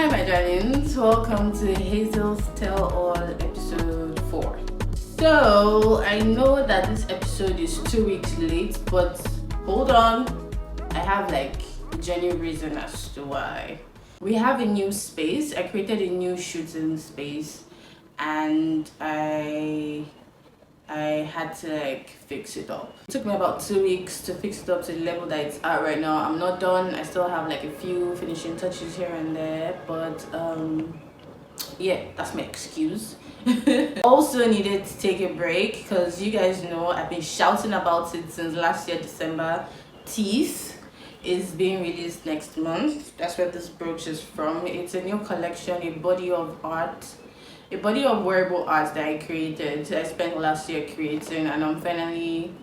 Hi my darlings, welcome to Hazel's Tell All episode 4. So I know that this episode is 2 weeks late, but hold on, I have like a genuine reason as to why. We have a new space. I created a new shooting space and I had to like fix it up. It took me about 2 weeks to fix it up to the level that it's at right now. I'm not done. I still have like a few finishing touches here and there, but yeah, that's my excuse. Also needed to take a break because you guys know I've been shouting about it since last year December. Teeth is being released next month. That's where this brooch is from. It's a new collection, a body of wearable art that I created. I spent last year creating, and I'm finally,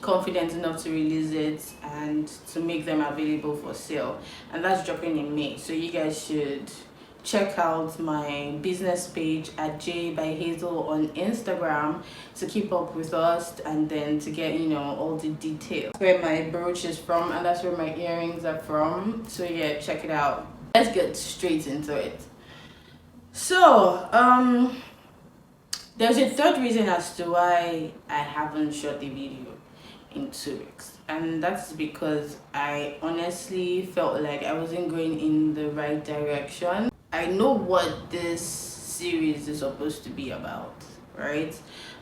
confident enough to release it and to make them available for sale. And that's dropping in May. So you guys should check out my business page at J by Hazel on Instagram to keep up with us and then to get all the details. That's where my brooch is from and that's where my earrings are from. So yeah, check it out. Let's get straight into it. So there's a third reason as to why I haven't shot the video in 2 weeks, and that's because I honestly felt like I wasn't going in the right direction. I know what this series is supposed to be about, right?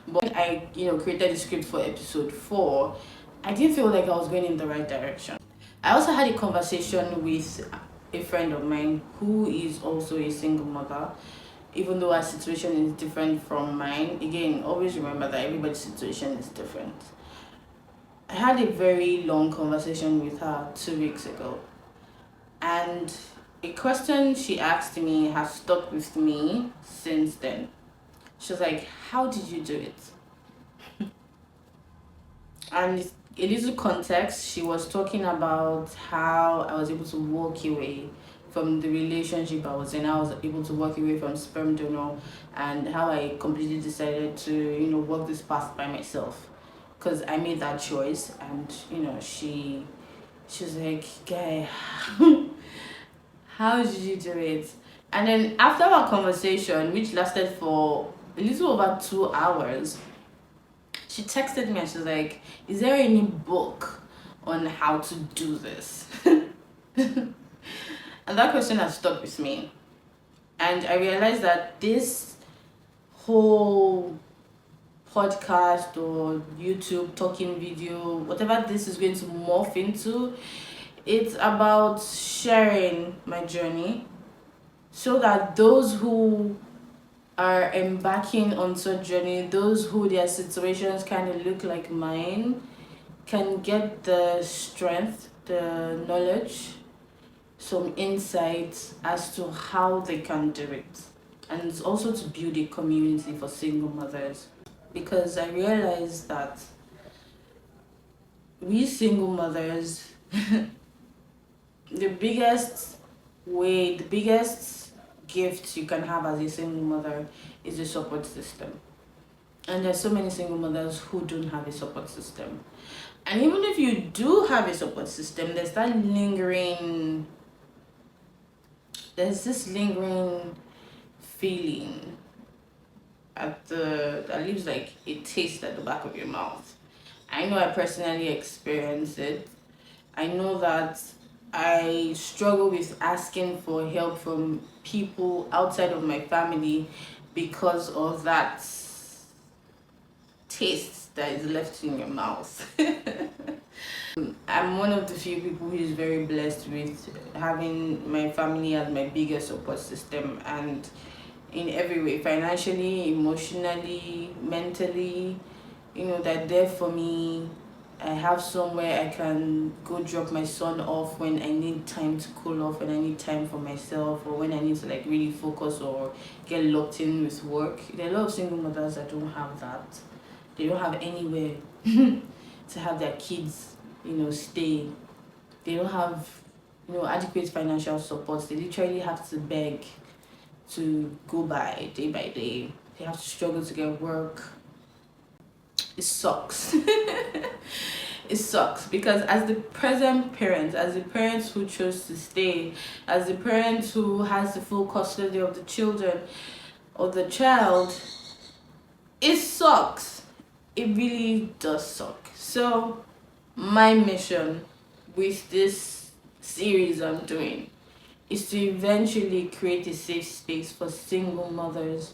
But when I created the script for episode 4, I didn't feel like I was going in the right direction. I also had a conversation with a friend of mine who is also a single mother, even though our situation is different from mine. Again, always remember that everybody's situation is different. I had a very long conversation with her 2 weeks ago, and a question she asked me has stuck with me since then. She was like, how did you do it? And a little context, she was talking about how I was able to walk away from the relationship I was in. I was able to walk away from sperm donor, and how I completely decided to walk this path by myself because I made that choice. And she was like, guy, how did you do it? And then after our conversation, which lasted for a little over 2 hours, she texted me and she was like, is there any book on how to do this? And that question has stuck with me. And I realized that this whole podcast or YouTube talking video, whatever this is going to morph into, it's about sharing my journey so that those who are embarking on such journey, those who their situations kind of look like mine, can get the strength, the knowledge, some insights as to how they can do it. And it's also to build a community for single mothers, because I realized that we single mothers the biggest gift you can have as a single mother is a support system. And there's so many single mothers who don't have a support system. And even if you do have a support system, there's this lingering feeling that leaves like a taste at the back of your mouth. I know I personally experienced it. I know that I struggle with asking for help from people outside of my family because of that taste that is left in your mouth. I'm one of the few people who is very blessed with having my family as my biggest support system, and in every way, financially, emotionally, mentally, they're there for me. I have somewhere I can go drop my son off when I need time to cool off, when I need time for myself, or when I need to like really focus or get locked in with work. There are a lot of single mothers that don't have that. They don't have anywhere to have their kids, stay. They don't have, adequate financial support. They literally have to beg to go by day. They have to struggle to get work. It sucks. it sucks, because as the present parents, as the parents who chose to stay, as the parents who has the full custody of the children or the child, it sucks. It really does suck. So my mission with this series I'm doing is to eventually create a safe space for single mothers,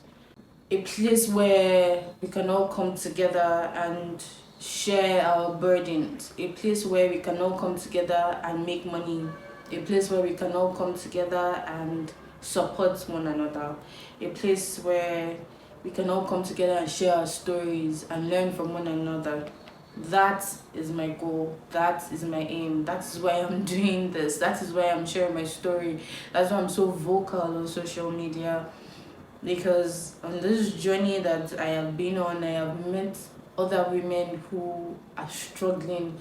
a place where we can all come together and share our burdens, a place where we can all come together and make money, a place where we can all come together and support one another, a place where we can all come together and share our stories and learn from one another. That is my goal. That is my aim. That is why I'm doing this. That is why I'm sharing my story. That's why I'm so vocal on social media. Because on this journey that I have been on, I have met other women who are struggling